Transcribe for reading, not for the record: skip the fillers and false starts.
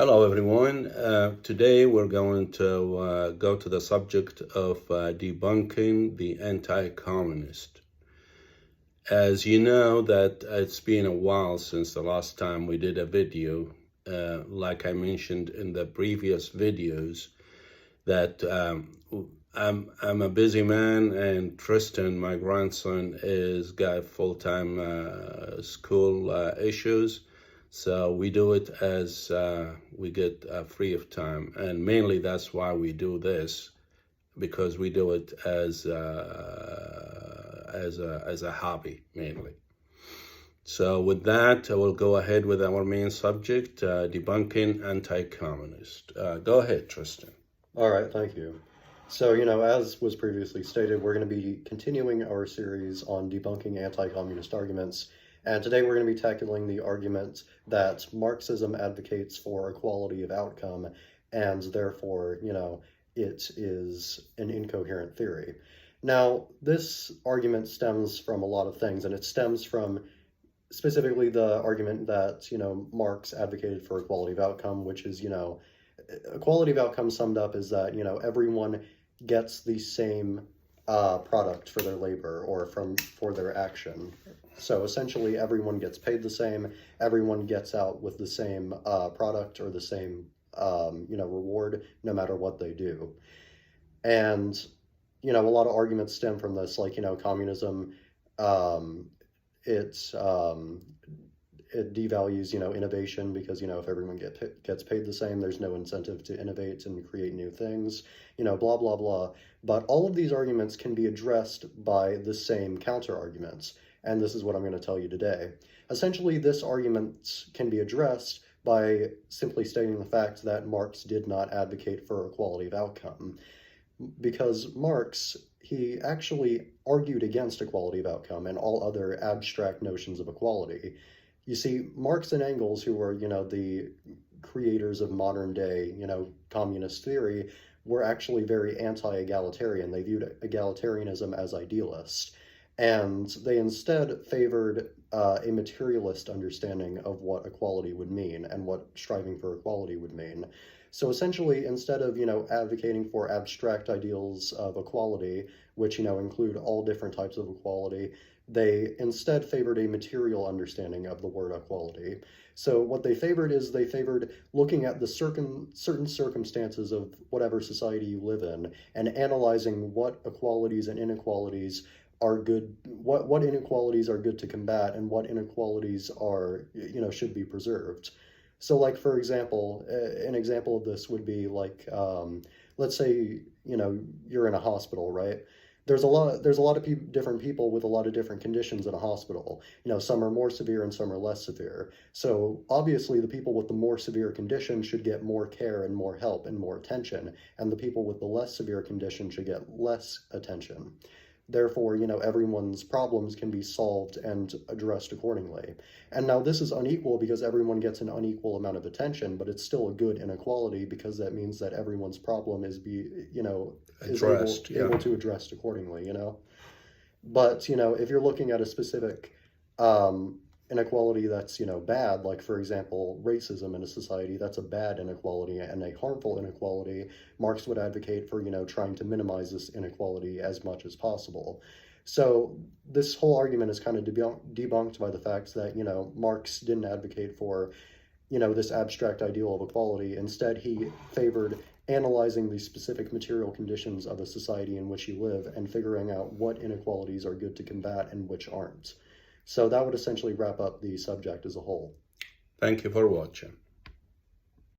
Hello everyone. Today we're going to go to the subject of debunking the anti-communist. As you know that it's been a while since the last time we did a video, like I mentioned in the previous videos, that I'm a busy man, and Tristan, my grandson, is got full-time school issues. So we do it as we get free of time, and mainly that's why we do this, because we do it as a hobby mainly. So with that, I will go ahead with our main subject, debunking anti-communist. Go ahead, Tristan. All right, thank you. So, as was previously stated, we're going to be continuing our series on debunking anti-communist arguments. And today we're going to be tackling the argument that Marxism advocates for equality of outcome, and therefore, it is an incoherent theory. Now, this argument stems from a lot of things, and it stems from specifically the argument that, Marx advocated for equality of outcome, which is, equality of outcome summed up is that, everyone gets the same product for their labor or for their action. So essentially everyone gets paid the same, everyone gets out with the same product or the same reward, no matter what they do. And a lot of arguments stem from this, like communism, it devalues innovation, because if everyone gets paid the same, there's no incentive to innovate and create new things, blah blah blah. But all of these arguments can be addressed by the same counter arguments, and this is what I'm going to tell you today. Essentially, this argument can be addressed by simply stating the fact that Marx did not advocate for equality of outcome, because Marx, he actually argued against equality of outcome and all other abstract notions of equality. You see, Marx and Engels, who were, the creators of modern day, communist theory, were actually very anti-egalitarian. They viewed egalitarianism as idealist, and they instead favored a materialist understanding of what equality would mean and what striving for equality would mean. So essentially, instead of, advocating for abstract ideals of equality, which, include all different types of equality, they instead favored a material understanding of the word equality. So what they favored is they favored looking at the certain circumstances of whatever society you live in and analyzing what equalities and inequalities are good, what inequalities are good to combat and what inequalities are, should be preserved. So, like, for example, an example of this would be like, let's say, you're in a hospital, right? There's a lot of different people with a lot of different conditions in a hospital. Some are more severe and some are less severe. So obviously the people with the more severe condition should get more care and more help and more attention, and the people with the less severe condition should get less attention. Therefore, everyone's problems can be solved and addressed accordingly. And now this is unequal because everyone gets an unequal amount of attention, but it's still a good inequality because that means that everyone's problem is able to address accordingly, But, if you're looking at a specific inequality that's, bad, like, for example, racism in a society, that's a bad inequality and a harmful inequality, Marx would advocate for, trying to minimize this inequality as much as possible. So this whole argument is kind of debunked by the fact that, Marx didn't advocate for, this abstract ideal of equality. Instead, he favored analyzing the specific material conditions of a society in which you live and figuring out what inequalities are good to combat and which aren't. So that would essentially wrap up the subject as a whole. Thank you for watching.